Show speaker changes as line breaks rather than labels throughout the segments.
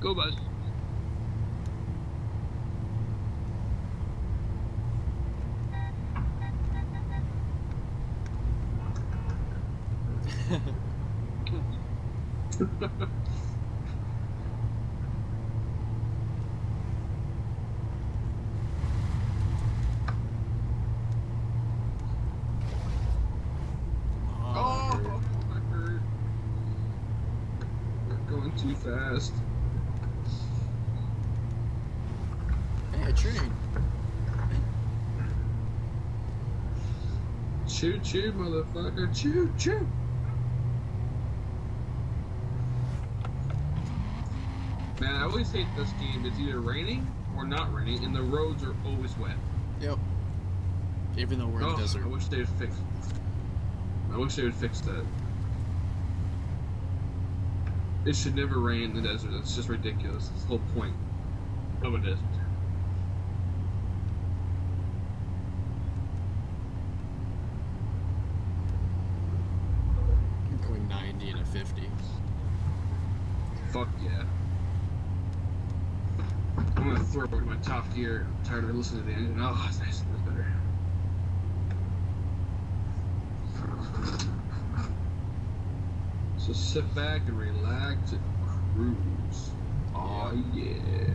Go, bud. Oh, I hurt. We're going too fast.
Hey, a train.
Choo choo, motherfucker. Choo choo. Man, I always hate this game. It's either raining or not raining, and the roads are always wet.
Yep. Even though we're in the desert.
I wish they would fix. I wish they would fix that. It should never rain in the desert. It's just ridiculous. It's the whole point of a desert.
I'm going 90 and a 50.
Fuck yeah. I'm gonna throw away my top gear. I'm tired of listening to the engine. Oh, it's nice. That's better. So sit back and relax and cruise. Oh yeah.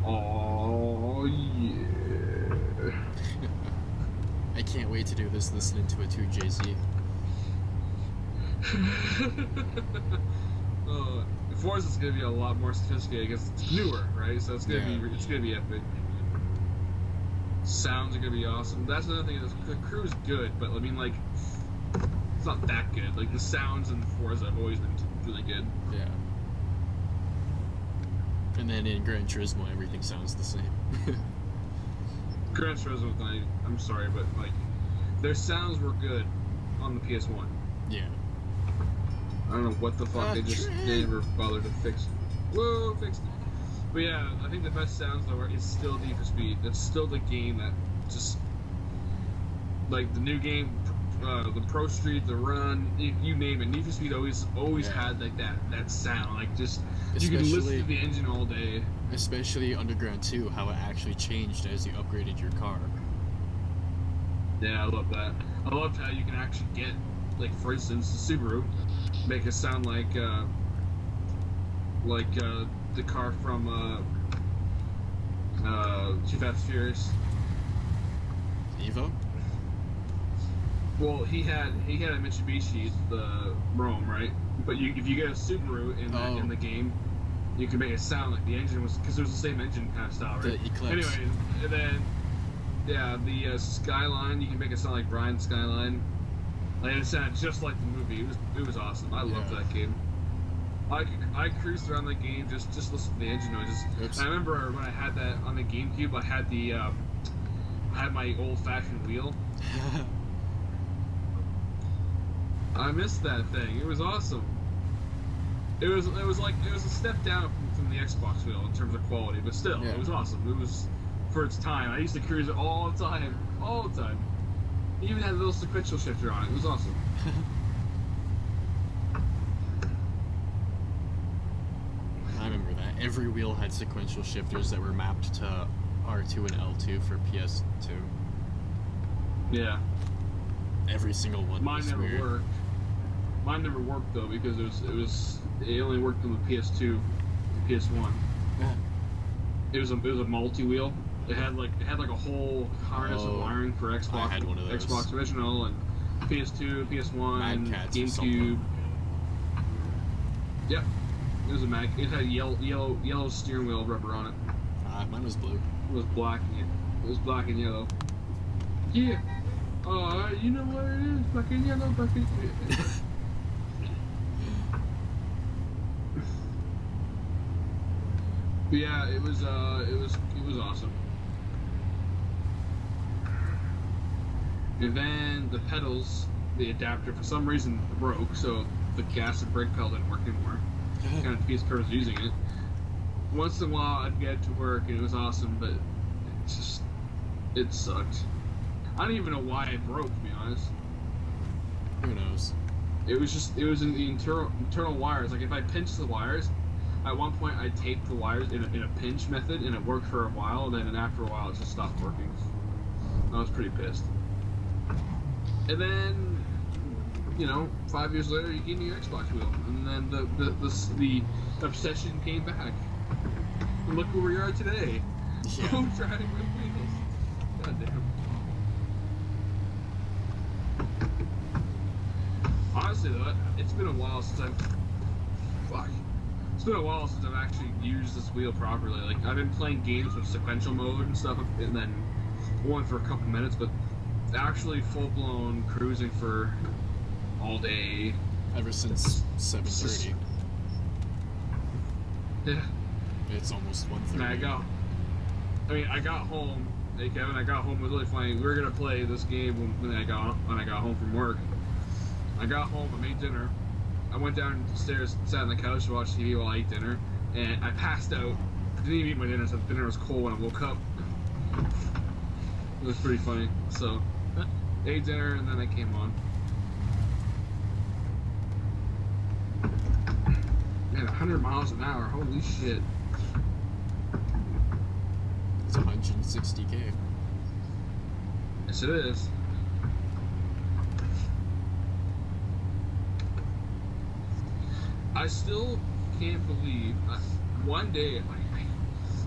Oh yeah.
I can't wait to do this listening to it too, Jay-Z.
Forza's gonna be a lot more sophisticated because it's newer, right? So it's gonna be epic. Sounds are gonna be awesome. That's another thing. The crew's good, but I mean, like, it's not that good. Like the sounds in Forza have always been really good.
Yeah. And then in Gran Turismo, everything sounds the same.
Gran Turismo, I'm sorry, but like, their sounds were good on the PS1.
Yeah.
I don't know what the fuck they never bothered to fix. Whoa, fixed it. But yeah, I think the best sounds though is still Need for Speed. That's still the game that just like the new game, the Pro Street, the Run, you name it. Need for Speed always had like that sound. Like just you can listen to the engine all day.
Especially Underground 2, how it actually changed as you upgraded your car.
Yeah, I love that. I loved how you can actually get, like, for instance, the Subaru, make it sound like the car from Too Fast Furious.
Evo?
Well, he had a Mitsubishi, the Rome, right? But if you get a Subaru in the game, you can make it sound like the engine was, because it was the same engine kind of style, right?
The Eclipse.
Anyways, and then the Skyline, you can make it sound like Brian's Skyline. Like it sounded just like the movie. It was awesome. I loved that game. I cruised around the game just listen to the engine noises. And I remember when I had that on the GameCube, I had my old-fashioned wheel. I missed that thing. It was awesome. It was a step down from the Xbox wheel in terms of quality, but still, it was awesome. It was for its time. I used to cruise it all the time. It even had a little sequential shifter on it. It was awesome.
I remember that. Every wheel had sequential shifters that were mapped to R2 and L2 for PS2.
Yeah.
Every single one.
Mine never worked. Mine never worked though because it only worked on the PS2, and PS1.
Yeah.
It was a multi-wheel. It had like a whole harness of wiring for Xbox.
I had one of those.
Xbox original and PS2, PS1, GameCube. Yep. It was a Mac. It had yellow steering wheel rubber on it.
Mine was blue.
It was black. It was black and yellow. Yeah. You know what it is? Black and yellow, black and yellow. But yeah, it was awesome. And then the pedals, the adapter for some reason broke, so the gas and brake pedal didn't work anymore. Kind of piece was using it. Once in a while I'd get it to work and it was awesome, but it sucked. I don't even know why it broke, to be honest.
Who knows?
It was in the internal wires. Like if I pinched the wires, At one point, I taped the wires in a pinch method, and it worked for a while. And then after a while, it just stopped working. I was pretty pissed. And then, 5 years later, you gave me your Xbox wheel, and then the obsession came back. And look where we are today.
Yeah.
Home driving with wheels. God damn. Honestly, though, it's been a while since It's been a while since I've actually used this wheel properly. Like, I've been playing games with sequential mode and stuff, and then one for a couple minutes, but actually full-blown cruising for all day.
Ever since 7:30.
Yeah.
It's almost 1:30.
I got home. Hey Kevin, I got home. It was really funny. We were gonna play this game when I got home from work. I got home. I made dinner. I went downstairs, sat on the couch to watch TV while I ate dinner, and I passed out. I didn't even eat my dinner, so the dinner was cold when I woke up. It was pretty funny. So, ate dinner, and then I came on. Man, 100 miles an hour. Holy shit.
It's 160K.
Yes, it is. I still can't believe. One day,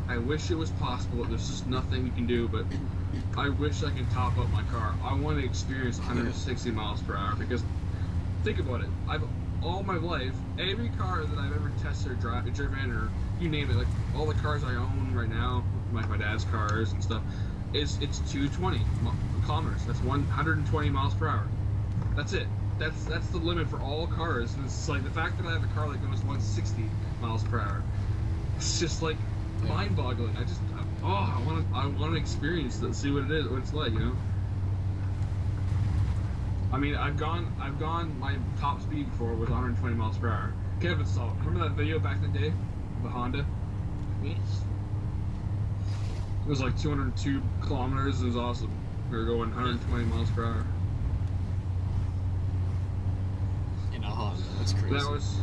I wish it was possible. There's just nothing we can do, but I wish I could top up my car. I want to experience 160 miles per hour because think about it. All my life, every car that I've ever tested or driven, or you name it, like all the cars I own right now, like my dad's cars and stuff, it's 220 kilometers. That's 120 miles per hour. That's it. That's the limit for all cars. And it's like the fact that I have a car that goes 160 miles per hour. It's just like mind-boggling. I want to experience that, see what it is, what it's like, I mean, I've gone. My top speed before was 120 miles per hour. Kevin saw it. Remember that video back in the day, the Honda?
Yes.
It was like 202 kilometers. It was awesome. We were going 120 miles per hour.
In a Honda, that's crazy.
That was.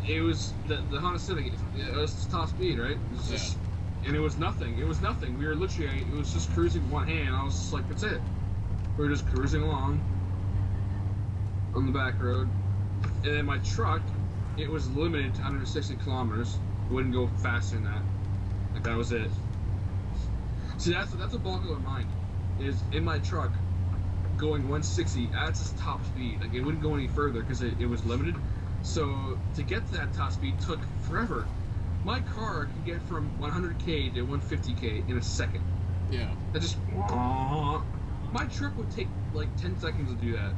It was the Honda Civic. It was top speed, right? It was just, and it was nothing. It was nothing. We were literally. It was just cruising with one hand. I was just like, that's it. We were just cruising along on the back road, and then my truck, it was limited to 160 kilometers. It wouldn't go faster than that. Like that was it. See, that's a boggles our mind. Is in my truck going 160. That's its top speed. Like it wouldn't go any further because it was limited. So to get to that top speed took forever. My car can get from 100k to 150k in a second.
Yeah.
That just. My truck would take like 10 seconds to do that.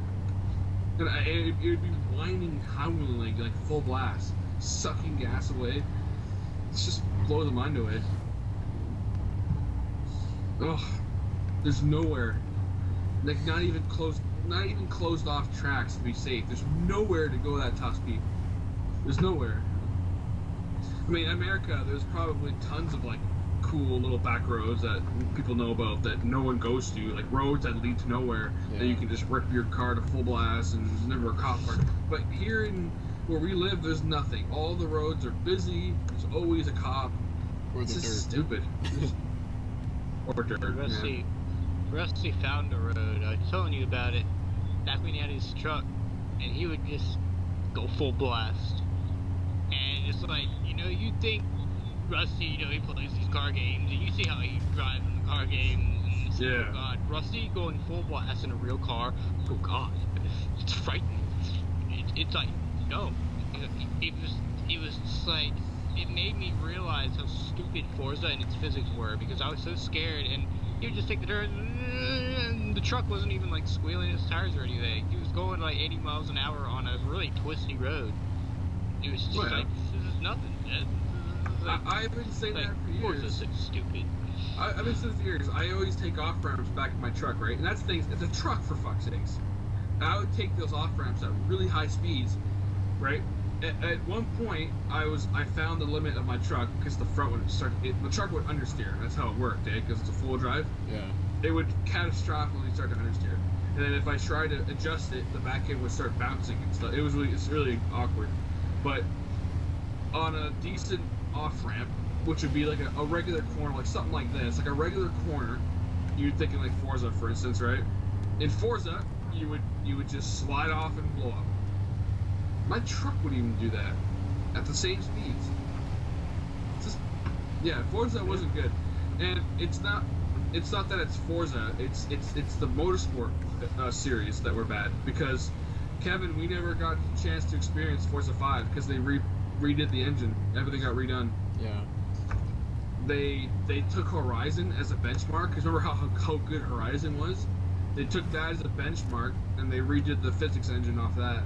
And it would be whining, howling, like full blast, sucking gas away. It's just blow the mind away. Ugh. There's nowhere. Like not even closed off tracks to be safe. There's nowhere to go that top speed. There's nowhere. I mean, in America, there's probably tons of like cool little back roads that people know about that no one goes to, like roads that lead to nowhere that you can just rip your car to full blast and there's never a cop car. But here in where we live, there's nothing. All the roads are busy. There's always a cop.
Or
It's
the
just
dirt.
stupid. Or dirt.
Rusty found a road. I was telling you about it back when he had his truck, and he would just go full blast. And it's like, you think Rusty, he plays these car games, and you see how he drives in the car games, and it's like, oh god, Rusty going full blast in a real car, oh god, it's frightening. It's like, no, it was just like, it made me realize how stupid Forza and its physics were, because I was so scared, and he would just take the turn, and the truck wasn't even like squealing its tires or anything. He was going like 80 miles an hour on a really twisty road. It was just like, this is nothing.
I've been saying that for years.
Forza's stupid.
I've been saying this for years. I always take off ramps back in my truck, right? And that's the thing. It's a truck, for fuck's sakes. And I would take those off ramps at really high speeds, right? At one point, I found the limit of my truck because the front would start. The truck would understeer. That's how it worked, because it's a full drive.
Yeah.
It would catastrophically start to understeer. And then if I tried to adjust it, the back end would start bouncing and stuff. It's really awkward. But on a decent off ramp, which would be like a regular corner, like something like this, like a regular corner. You're thinking like Forza, for instance, right? In Forza, you would just slide off and blow up. My truck wouldn't even do that at the same speeds. Just, yeah, Forza wasn't good, and it's not that it's Forza. It's the Motorsport series that were bad, because Kevin, we never got a chance to experience Forza 5 because they redid the engine. Everything got redone.
Yeah.
They took Horizon as a benchmark, because remember how good Horizon was? They took that as a benchmark and they redid the physics engine off that.